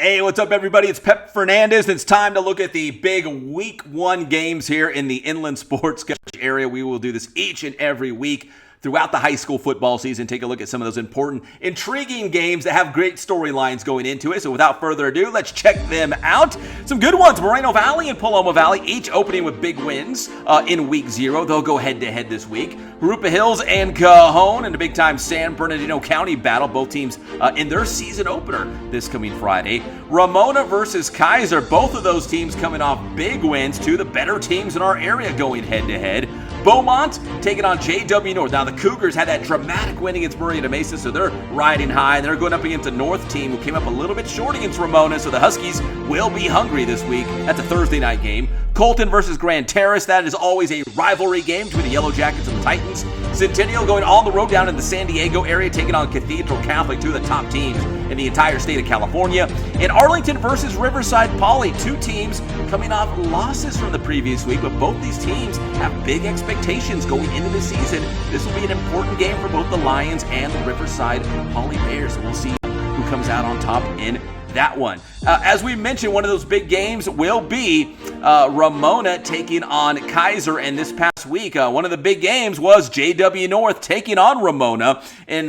Hey, what's up, everybody? It's Pep Fernandez. It's time to look at the big Week 1 games here in the Inland Sports area. We will do this each and every week throughout the high school football season. Take a look at some of those important, intriguing games that have great storylines going into it. So without further ado, let's check them out. Some good ones. Moreno Valley and Paloma Valley, each opening with big wins in Week 0. They'll go head-to-head this week. Jurupa Hills and Cajon in a big-time San Bernardino County battle. Both teams in their season opener this coming Friday. Ramona versus Kaiser. Both of those teams coming off big wins. Two of the better teams in our area going head-to-head. Beaumont taking on JW North. Now, the Cougars had that dramatic win against Murrieta Mesa, so they're riding high. And they're going up against a North team who came up a little bit short against Ramona, so the Huskies will be hungry this week. That's a Thursday night game. Colton versus Grand Terrace. That is always a rivalry game between the Yellow Jackets and the Titans. Centennial going on the road down in the San Diego area, taking on Cathedral Catholic, two of the top teams in the entire state of California. And Arlington versus Riverside Poly, two teams coming off losses from the previous week, but both these teams have big expectations going into the season. This will be an important game for both the Lions and the Riverside Poly Bears. We'll see who comes out on top in that one. As we mentioned, one of those big games will be Ramona taking on Kaiser. And this past week, one of the big games was JW North taking on Ramona in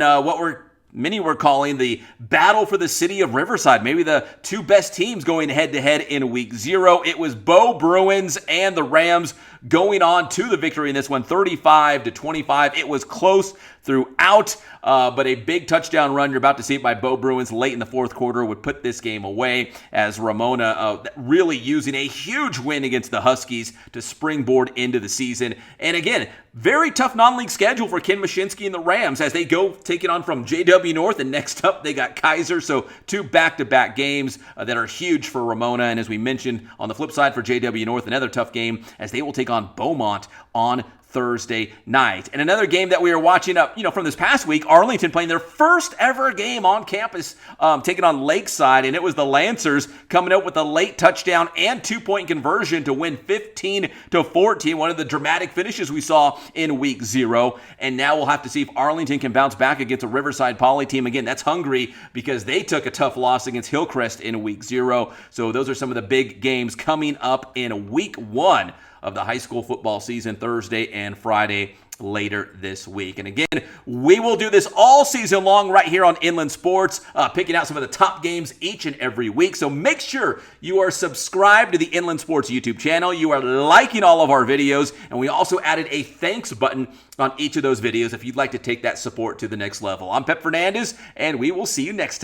many were calling the battle for the city of Riverside. Maybe the two best teams going head-to-head in Week 0. It was Bo Bruins and the Rams going on to the victory in this one, 35-25. It was close throughout, but a big touchdown run, you're about to see it by Bo Bruins late in the fourth quarter, would put this game away, as Ramona really using a huge win against the Huskies to springboard into the season. And again, very tough non-league schedule for Ken Mashinsky and the Rams as they go taking on from JW North, and next up they got Kaiser. So two back-to-back games that are huge for Ramona. And as we mentioned, on the flip side for JW North, another tough game as they will take on Beaumont on Thursday night. And another game that we are watching up, from this past week, Arlington playing their first ever game on campus, taking on Lakeside, and it was the Lancers coming out with a late touchdown and 2-point conversion to win 15-14, one of the dramatic finishes we saw in Week 0. And now we'll have to see if Arlington can bounce back against a Riverside Poly team. Again, that's hungry because they took a tough loss against Hillcrest in Week 0. So those are some of the big games coming up in Week 1 of the high school football season, Thursday and Friday later this week. And again, we will do this all season long right here on Inland Sports, picking out some of the top games each and every week. So make sure you are subscribed to the Inland Sports YouTube channel. You are liking all of our videos, and we also added a thanks button on each of those videos if you'd like to take that support to the next level. I'm Pep Fernandez, and we will see you next time.